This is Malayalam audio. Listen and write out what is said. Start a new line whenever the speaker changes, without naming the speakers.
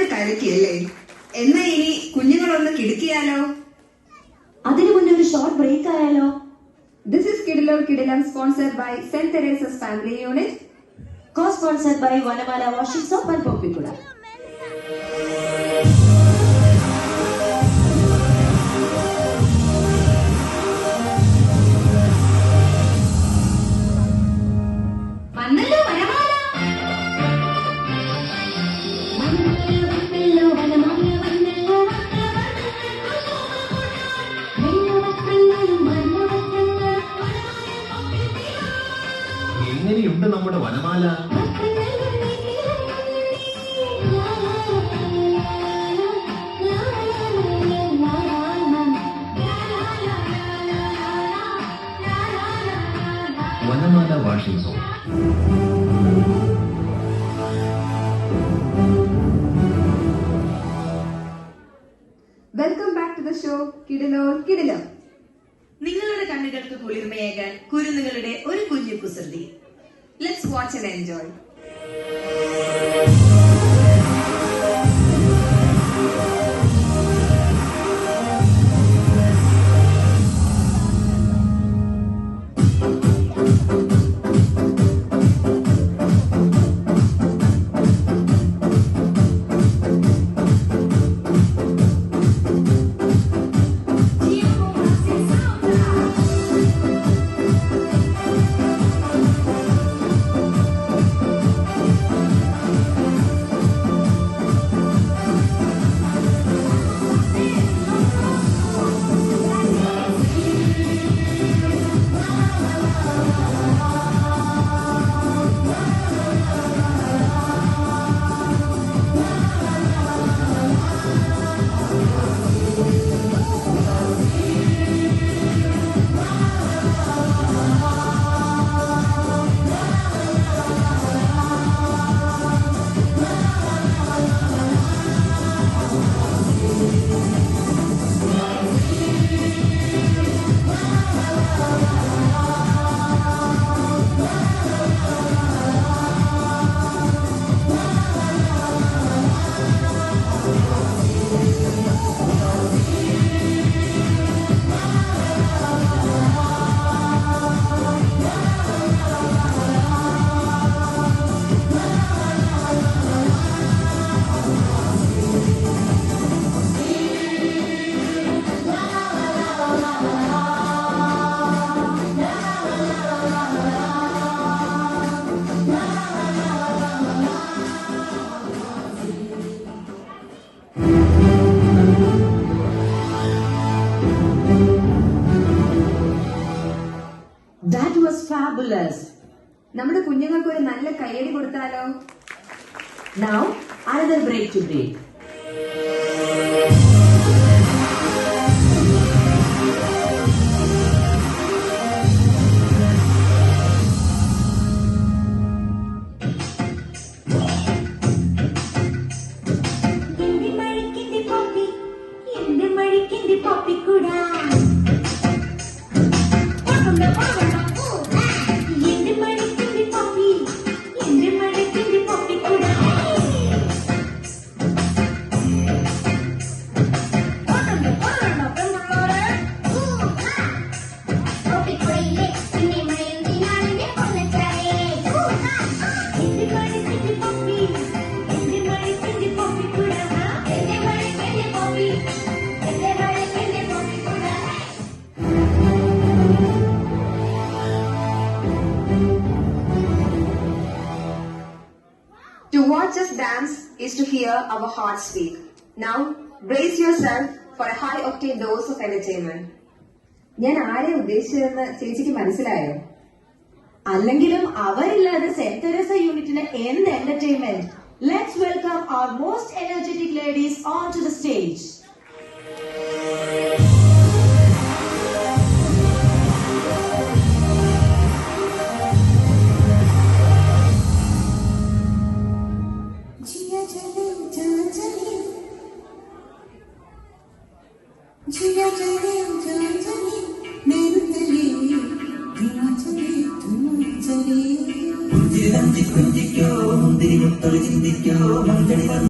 പരിപാടി കലക്കിയല്ലേ? എന്നാ ഇനി കുഞ്ഞുങ്ങളൊന്ന് കിടക്കിയാലോ?
അതിനു മുന്നേ ഒരു ഷോർട്ട് ബ്രേക്ക് ആയാലോ?
This is Kidilor Kidilam, sponsored by St. Teresa's Family Unit,
co-sponsored by Vanamala Washing Soap and Poppikuda.
എങ്ങനെയുണ്ട് നമ്മുടെ Vanamala? Vanamala washing soap.
Welcome back to the show കിഡിലോർ കിഡിലം.
നിങ്ങളുടെ കണ്ണുകൾക്ക് കുളിർമയേകാൻ കുരുന്നുകളുടെ ഒരു കുഞ്ഞു കുസൃതി.
Let's watch and enjoy.
That was fabulous.
നമ്മുടെ കുഞ്ഞുങ്ങൾക്ക് ഒരു നല്ല കയ്യടി കൊടുത്താലോ?
Now, another break to break.
To watch us dance is to hear our hearts speak. Now, brace yourself for a high octane dose of entertainment. ഞാൻ ആരെ ഉദ്ദേശിച്ചതെന്ന് ചേച്ചിക്ക് മനസ്സിലായോ?
അല്ലെങ്കിലും അവരില്ലാതെ സെന്റ് തെരേസ യൂണിറ്റിന് എന്ത് entertainment. Let's welcome our most energetic ladies onto the stage.
जिया चले चले मेरे तेरे दिया चले तुम चले कुंजी रंजी क्यों मुंदिरी मुत्तल जिंदी क्यों मंजरी